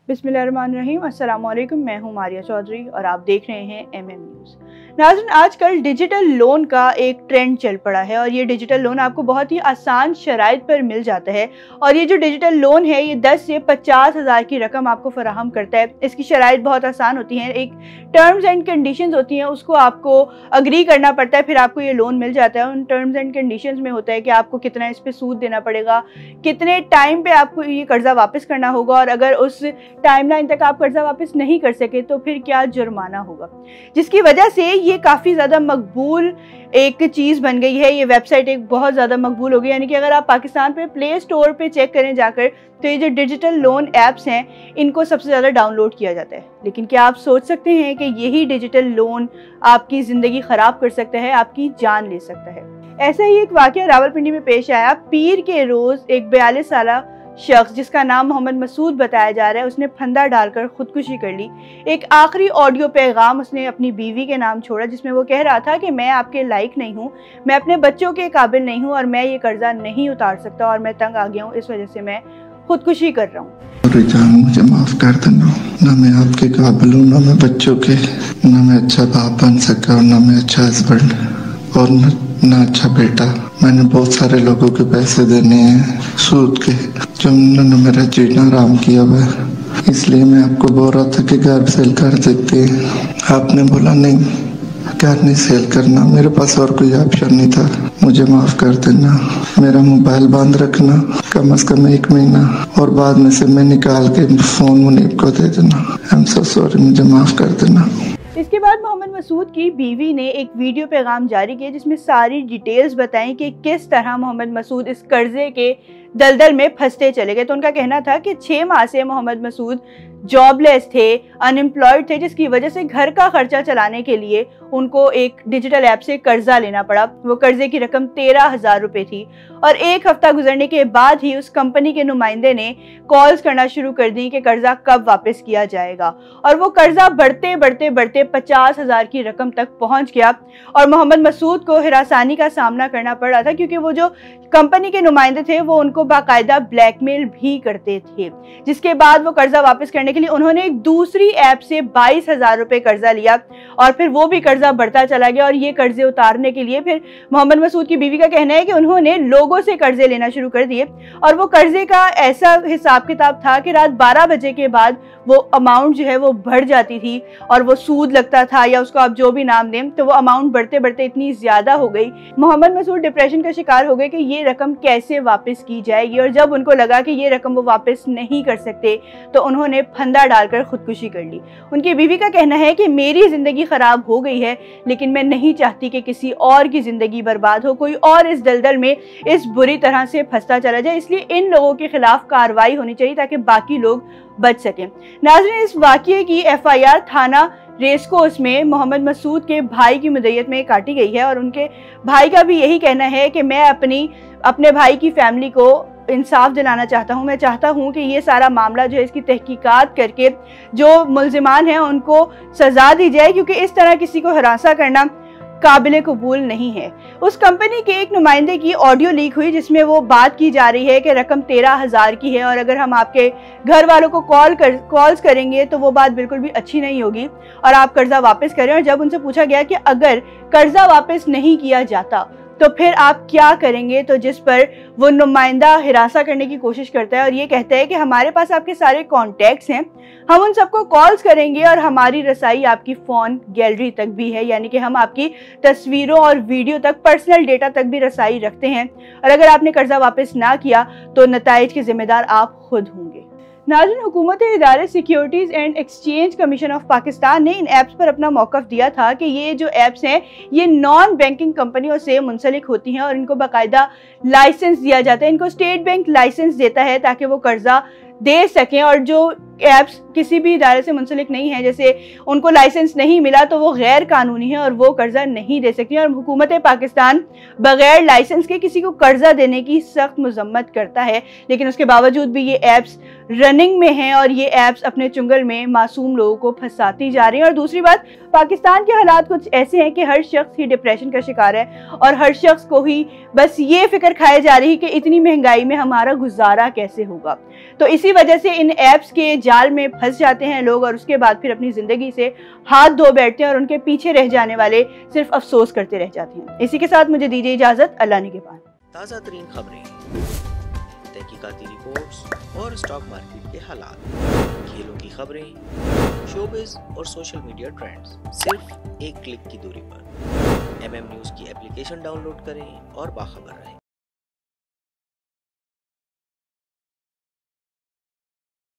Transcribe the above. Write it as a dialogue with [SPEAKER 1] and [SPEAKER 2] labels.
[SPEAKER 1] बिस्मिल्लाहिर्रहमानिर्रहीम। अस्सलाम वालेकुम। मैं हूं मारिया चौधरी और आप देख रहे हैं MM न्यूज़। नाज़रीन, आजकल डिजिटल लोन का एक ट्रेंड चल पड़ा है और ये डिजिटल लोन आपको बहुत ही आसान शराइत पर मिल जाता है। और ये जो डिजिटल लोन है ये 10 से 50 हज़ार की रकम आपको फराहम करता है। इसकी शराइत बहुत आसान होती हैं, एक टर्म्स एंड कंडीशंस होती हैं, उसको आपको अग्री करना पड़ता है, फिर आपको ये लोन मिल जाता है। उन टर्म्स एंड कंडीशंस में होता है कि आपको कितना इस पर सूद देना पड़ेगा, कितने टाइम पे आपको ये कर्जा वापस करना होगा, और अगर उस टाइमलाइन तक आप कर्जा वापस नहीं कर सके तो फिर क्या जुर्माना होगा, जिसकी वजह से ये काफ़ी ज़्यादा मकबूल एक चीज़ बन गई है। ये वेबसाइट एक बहुत ज़्यादा मकबूल हो गई, यानी कि अगर आप पाकिस्तान पे प्ले स्टोर पे चेक करें जाकर तो ये जो डिजिटल लोन ऐप्स हैं इनको सबसे ज़्यादा डाउनलोड किया जाता है। लेकिन क्या आप सोच सकते हैं कि यही डिजिटल लोन आपकी ज़िंदगी ख़राब कर सकता है, आपकी जान ले सकता है। ऐसा ही एक वाक़या रावलपिंडी में पेश आया। पीर के रोज़ एक 42 साला शख्स जिसका नाम मोहम्मद मसूद बताया जा रहा है, उसने फंदा डालकर खुदकुशी कर ली। एक आखिरी ऑडियो पैगाम उसने अपनी बीवी के नाम छोड़ा जिसमें वो कह रहा था कि मैं आपके लायक नहीं हूँ, मैं अपने बच्चों के काबिल नहीं हूँ और मैं ये कर्जा नहीं उतार सकता और मैं तंग आ गया हूँ, इस वजह से मैं खुदकुशी कर रहा हूँ।
[SPEAKER 2] जान मुझे माफ़ कर देना, ना मैं आपके काबिल हूँ, ना मैं बच्चों के, ना मैं अच्छा बाप बन सका, ना मैं अच्छा हस्बैंड और ना अच्छा बेटा। मैंने बहुत सारे लोगों के पैसे देने हैं सूद के, जो उन्होंने मेरा जीना आराम किया हुआ है। इसलिए मैं आपको बोल रहा था कि घर सेल कर देते, आपने बोला नहीं, घर नहीं सेल करना। मेरे पास और कोई ऑप्शन नहीं था। मुझे माफ़ कर देना, मेरा मोबाइल बंद रखना कम से कम 1 महीना और बाद में से मैं निकाल के फ़ोन मुनीब को दे देना। आई एम सो सॉरी, मुझे माफ़ कर देना।
[SPEAKER 1] इसके बाद मोहम्मद मसूद की बीवी ने एक वीडियो पैगाम जारी किया जिसमें सारी डिटेल्स बताई कि किस तरह मोहम्मद मसूद इस कर्जे के दलदल में फंसते चले गए। तो उनका कहना था कि 6 माह से मोहम्मद मसूद जॉबलेस थे, अनएम्प्लॉयड थे, जिसकी वजह से घर का खर्चा चलाने के लिए उनको एक डिजिटल ऐप से कर्जा लेना पड़ा। वो कर्जे की रकम 13,000 रुपये थी और 1 हफ्ता गुजरने के बाद ही उस कंपनी के नुमाइंदे ने कॉल्स करना शुरू कर दी कि कर्जा कब वापस किया जाएगा। और वो कर्जा बढ़ते बढ़ते बढ़ते 50,000 की रकम तक पहुंच गया और मोहम्मद मसूद को हिरासानी का सामना करना पड़ रहा था, क्योंकि वो जो कंपनी के नुमाइंदे थे वो उनको बाकायदा ब्लैकमेल भी करते थे। जिसके बाद वो कर्जा वापस करने के लिए उन्होंने एक दूसरी ऐप से 22,000 रुपये कर्जा लिया और फिर वो भी कर्जा बढ़ता चला गया। और ये कर्जे उतारने के लिए फिर मोहम्मद मसूद की बीवी का कहना है कि उन्होंने लोगों से कर्जे लेना शुरू कर दिए और वो कर्जे का ऐसा हिसाब किताब था कि रात 12 बजे के बाद वो अमाउंट जो है वो बढ़ जाती थी और वो सूद लगता था, या उसको आप जो भी नाम दें, तो वो अमाउंट बढ़ते बढ़ते इतनी ज्यादा हो गई। मोहम्मद मसूद डिप्रेशन का शिकार हो गए कि ये रकम कैसे वापस की जाएगी। और जब उनको लगा कि ये रकम वो वापस नहीं कर सकते तो उन्होंने फंदा डालकर खुदकुशी कर ली। उनकी बीवी का कहना है कि मेरी जिंदगी खराब हो गई है, लेकिन मैं नहीं चाहती कि किसी और की जिंदगी बर्बाद हो, कोई और इस दलदल में इस बुरी तरह से फंसता चला जाए। इसलिए इन लोगों के खिलाफ कार्रवाई होनी चाहिए ताकि बाकी लोग बच सकें। नाज़रीन, इस वाक़ये की FIR थाना रेसकोर्स में मोहम्मद मसूद के भाई की मुद्दत में काटी गई है और उनके भाई का भी यही कहना है कि मैं अपने भाई की फैमिली को इंसाफ दिलाना चाहता हूं। मैं चाहता हूं कि ये सारा मामला जो है इसकी तहकीकात करके जो मुल्जिमान हैं उनको सज़ा दी जाए, क्योंकि इस तरह किसी को हरासा करना काबिल कबूल नहीं है। उस कंपनी के एक नुमाइंदे की ऑडियो लीक हुई जिसमें वो बात की जा रही है कि रकम 13,000 की है और अगर हम आपके घर वालों को कॉल्स करेंगे तो वो बात बिल्कुल भी अच्छी नहीं होगी और आप कर्जा वापस करें। और जब उनसे पूछा गया कि अगर कर्जा वापस नहीं किया जाता तो फिर आप क्या करेंगे, तो जिस पर वो नुमाइंदा हिरासा करने की कोशिश करता है और ये कहता है कि हमारे पास आपके सारे कॉन्टैक्ट्स हैं, हम उन सबको कॉल्स करेंगे और हमारी रसाई आपकी फ़ोन गैलरी तक भी है, यानी कि हम आपकी तस्वीरों और वीडियो तक, पर्सनल डेटा तक भी रसाई रखते हैं और अगर आपने कर्जा वापस ना किया तो नताइज के जिम्मेदार आप खुद होंगे। नाज़रीन, हुकूमत इदारे securities and exchange commission of Pakistan ने इन ऐप्स पर अपना मौक़िफ़ दिया था कि ये जो ऐप्स हैं ये नॉन बैंकिंग कंपनियों से मुंसलिक होती हैं और इनको बाकायदा लाइसेंस दिया जाता है। इनको स्टेट बैंक लाइसेंस देता है ताकि वो कर्जा दे सकें, और जो ऐप्स किसी भी इदारे से मुंसलिक नहीं है, जैसे उनको लाइसेंस नहीं मिला तो वो गैर कानूनी है और वो कर्जा नहीं दे सकती। और हुकूमत पाकिस्तान बगैर लाइसेंस के किसी को कर्जा देने की सख्त मजम्मत करता है, लेकिन उसके बावजूद भी ये ऐप्स रनिंग में हैं और ये ऐप्स अपने चुंगल में मासूम लोगों को फंसाती जा रही हैं। और दूसरी बात, पाकिस्तान के हालात कुछ ऐसे हैं कि हर शख्स ही डिप्रेशन का शिकार है और हर शख्स को ही बस ये फिक्र खाई जा रही है कि इतनी महंगाई में हमारा गुजारा कैसे होगा। तो इसी वजह से इन ऐप्स के जाल में फंस जाते हैं लोग और उसके बाद फिर अपनी ज़िंदगी से हाथ धो बैठते हैं और उनके पीछे रह जाने वाले सिर्फ अफसोस करते रह जाते हैं। इसी के साथ मुझे दीजिए इजाज़त। अल्लाह निगहबान।
[SPEAKER 3] ताज़ा तरीन खबरें, तहकीकाती रिपोर्ट्स और स्टॉक मार्केट के हालात, खेलों की खबरें, शोबिज़ और सोशल मीडिया ट्रेंड्स सिर्फ एक क्लिक की दूरी पर। MM न्यूज़ की एप्लीकेशन डाउनलोड करें और बाखबर रहें।